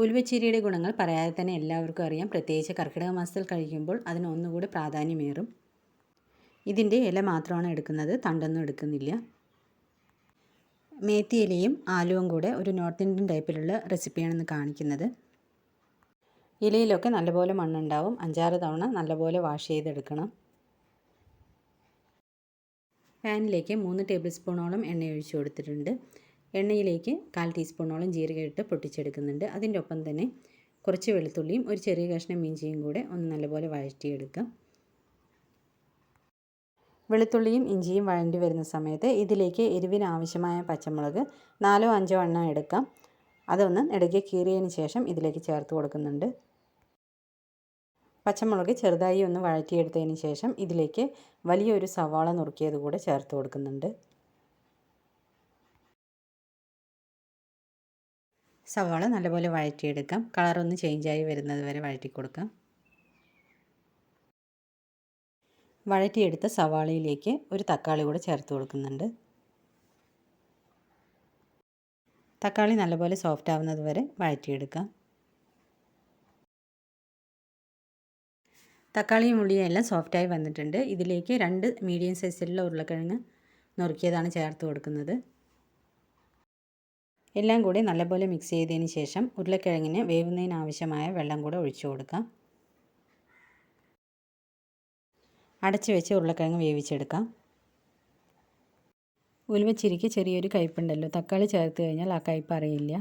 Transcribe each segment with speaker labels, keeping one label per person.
Speaker 1: ഉലുവച്ചീരയുടെ ഗുണങ്ങൾ പറയാതെ തന്നെ എല്ലാവർക്കും അറിയാം. പ്രത്യേകിച്ച് കർക്കിടക മാസത്തിൽ കഴിക്കുമ്പോൾ അതിന് ഒന്നുകൂടി പ്രാധാന്യമേറും. ഇതിൻ്റെ ഇല മാത്രമാണ് എടുക്കുന്നത്, തണ്ടൊന്നും എടുക്കുന്നില്ല. മേത്തി ഇലയും ആലുവും കൂടെ ഒരു നോർത്ത് ഇന്ത്യൻ ടൈപ്പിലുള്ള റെസിപ്പിയാണെന്ന് കാണിക്കുന്നത്. ഇലയിലൊക്കെ നല്ലപോലെ മണ്ണുണ്ടാവും. 5-6 തവണ നല്ലപോലെ വാഷ് ചെയ്തെടുക്കണം. പാനിലേക്ക് 3 ടേബിൾ സ്പൂണോളം എണ്ണ ഒഴിച്ചു കൊടുത്തിട്ടുണ്ട്. എണ്ണയിലേക്ക് 1/4 ടീസ്പൂണോളം ജീരകം ഇട്ട് പൊട്ടിച്ചെടുക്കുന്നുണ്ട്. അതിൻ്റെ ഒപ്പം തന്നെ കുറച്ച് വെളുത്തുള്ളിയും ഒരു ചെറിയ കഷ്ണം ഇഞ്ചിയും കൂടെ ഒന്ന് നല്ലപോലെ വഴറ്റിയെടുക്കാം. വെളുത്തുള്ളിയും ഇഞ്ചിയും വഴണ്ടി വരുന്ന സമയത്ത് ഇതിലേക്ക് എരിവിന് ആവശ്യമായ പച്ചമുളക് 4-5 എണ്ണം എടുക്കാം. അതൊന്ന് ഇടയ്ക്ക് കീറിയതിന് ശേഷം ഇതിലേക്ക് ചേർത്ത് കൊടുക്കുന്നുണ്ട്. പച്ചമുളക് ചെറുതായി ഒന്ന് വഴറ്റിയെടുത്തതിന് ശേഷം ഇതിലേക്ക് വലിയൊരു സവാള നുറുക്കിയത് കൂടെ ചേർത്ത് കൊടുക്കുന്നുണ്ട്. സവാള നല്ലപോലെ വഴറ്റിയെടുക്കാം. കളറൊന്ന് ചേഞ്ചായി വരുന്നത് വരെ വഴറ്റി കൊടുക്കാം. വഴറ്റിയെടുത്ത സവാളയിലേക്ക് ഒരു തക്കാളി കൂടെ ചേർത്ത് കൊടുക്കുന്നുണ്ട്. തക്കാളി നല്ലപോലെ സോഫ്റ്റ് ആവുന്നത് വരെ വഴറ്റിയെടുക്കാം. തക്കാളിയും ഉള്ളിയും എല്ലാം സോഫ്റ്റായി വന്നിട്ടുണ്ട്. ഇതിലേക്ക് 2 മീഡിയം സൈസിലുള്ള ഉരുളക്കിഴങ്ങ് നുറുക്കിയതാണ് ചേർത്ത് കൊടുക്കുന്നത്. എല്ലാം കൂടി നല്ലപോലെ മിക്സ് ചെയ്തതിന് ശേഷം ഉരുളക്കിഴങ്ങിന് വേവുന്നതിന് ആവശ്യമായ വെള്ളം കൂടെ ഒഴിച്ചു കൊടുക്കാം. അടച്ചു വെച്ച് ഉരുളക്കിഴങ്ങ് വേവിച്ചെടുക്കാം. ഉലുവച്ചീരയ്ക്ക് ചെറിയൊരു കയ്പ്പുണ്ടല്ലോ, തക്കാളി ചേർത്ത് കഴിഞ്ഞാൽ ആ കയ്പ്പ് അറിയില്ല.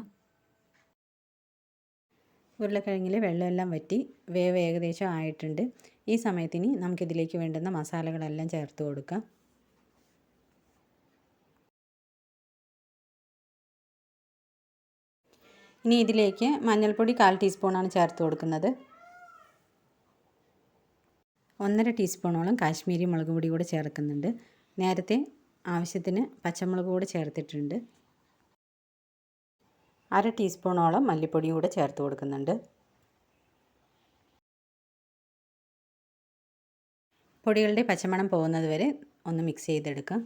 Speaker 1: ഉരുളക്കിഴങ്ങിലെ വെള്ളമെല്ലാം വറ്റി വേവ് ഏകദേശം ആയിട്ടുണ്ട്. ഈ സമയത്തിന് നമുക്കിതിലേക്ക് വേണ്ടുന്ന മസാലകളെല്ലാം ചേർത്ത് കൊടുക്കാം. ഇനി ഇതിലേക്ക് മഞ്ഞൾപ്പൊടി 1/4 ടീസ്പൂണാണ് ചേർത്ത് കൊടുക്കുന്നത്. 1.5 ടീസ്പൂണോളം കാശ്മീരി മുളക് പൊടി കൂടെ ചേർക്കുന്നുണ്ട്. നേരത്തെ ആവശ്യത്തിന് പച്ചമുളക് കൂടെ ചേർത്തിട്ടുണ്ട്. 1/2 ടീസ്പൂണോളം മല്ലിപ്പൊടി കൂടെ ചേർത്ത് കൊടുക്കുന്നുണ്ട്. പൊടികളുടെ പച്ചമണം പോകുന്നത് വരെ ഒന്ന് മിക്സ് ചെയ്തെടുക്കാം.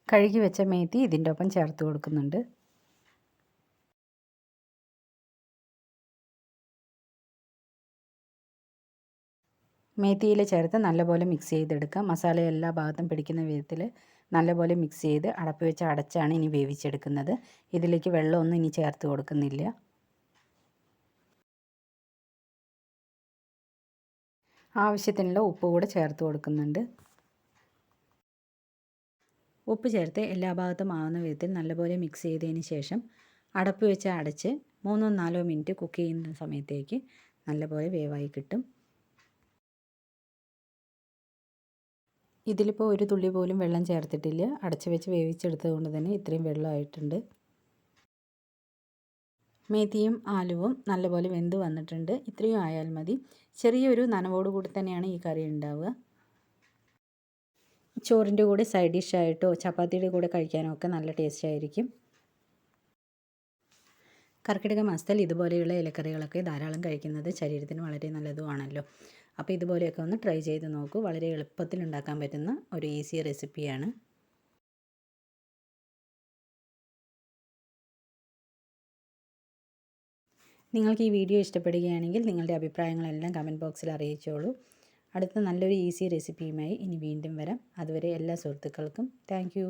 Speaker 1: കഴുകി വെച്ച മേത്തി ഇതിൻ്റെ ഒപ്പം ചേർത്ത് കൊടുക്കുന്നുണ്ട്. മേത്തിയില ചേർത്ത് നല്ലപോലെ മിക്സ് ചെയ്തെടുക്കാം. മസാല എല്ലാ ഭാഗത്തും പിടിക്കുന്ന വിധത്തിൽ നല്ലപോലെ മിക്സ് ചെയ്ത് അടപ്പ് വെച്ച് അടച്ചാണ് ഇനി വേവിച്ചെടുക്കുന്നത്. ഇതിലേക്ക് വെള്ളമൊന്നും ഇനി ചേർത്ത് കൊടുക്കുന്നില്ല. ആവശ്യത്തിനുള്ള ഉപ്പ് കൂടെ ചേർത്ത് കൊടുക്കുന്നുണ്ട്. ഉപ്പ് ചേർത്ത് എല്ലാ ഭാഗത്തും ആവുന്ന വിധത്തിൽ നല്ലപോലെ മിക്സ് ചെയ്തതിന് ശേഷം അടപ്പ് വെച്ച് അടച്ച് 3-4 മിനിറ്റ് കുക്ക് ചെയ്യുന്ന സമയത്തേക്ക് നല്ലപോലെ വേവായി കിട്ടും. ഇതിലിപ്പോൾ ഒരു തുള്ളി പോലും വെള്ളം ചേർത്തിട്ടില്ല. അടച്ച് വെച്ച് വേവിച്ചെടുത്തത് കൊണ്ട് തന്നെ ഇത്രയും വെള്ളമായിട്ടുണ്ട്. മേത്തിയും ആലുവും നല്ലപോലെ വെന്ത് വന്നിട്ടുണ്ട്. ഇത്രയും ആയാൽ മതി. ചെറിയൊരു നനവോട് കൂടി തന്നെയാണ് ഈ കറി ഉണ്ടാവുക. ചോറിൻ്റെ കൂടെ സൈഡ് ഡിഷായിട്ടോ ചപ്പാത്തിയുടെ കൂടെ കഴിക്കാനോ ഒക്കെ നല്ല ടേസ്റ്റ് ആയിരിക്കും. കർക്കിടക മാസത്തിൽ ഇതുപോലെയുള്ള ഇലക്കറികളൊക്കെ ധാരാളം കഴിക്കുന്നത് ശരീരത്തിന് വളരെ നല്ലതുമാണല്ലോ. അപ്പോൾ ഇതുപോലെയൊക്കെ ഒന്ന് ട്രൈ ചെയ്ത് നോക്കൂ. വളരെ എളുപ്പത്തിൽ ഉണ്ടാക്കാൻ പറ്റുന്ന ഒരു ഈസി റെസിപ്പിയാണ്. നിങ്ങൾക്ക് ഈ വീഡിയോ ഇഷ്ടപ്പെടുകയാണെങ്കിൽ നിങ്ങളുടെ അഭിപ്രായങ്ങളെല്ലാം കമൻറ്റ് ബോക്സിൽ അറിയിച്ചോളൂ. അടുത്ത നല്ലൊരു ഈസി റെസിപ്പിയുമായി ഇനി വീണ്ടും വരാം. അതുവരെ എല്ലാ സുഹൃത്തുക്കൾക്കും താങ്ക് യു.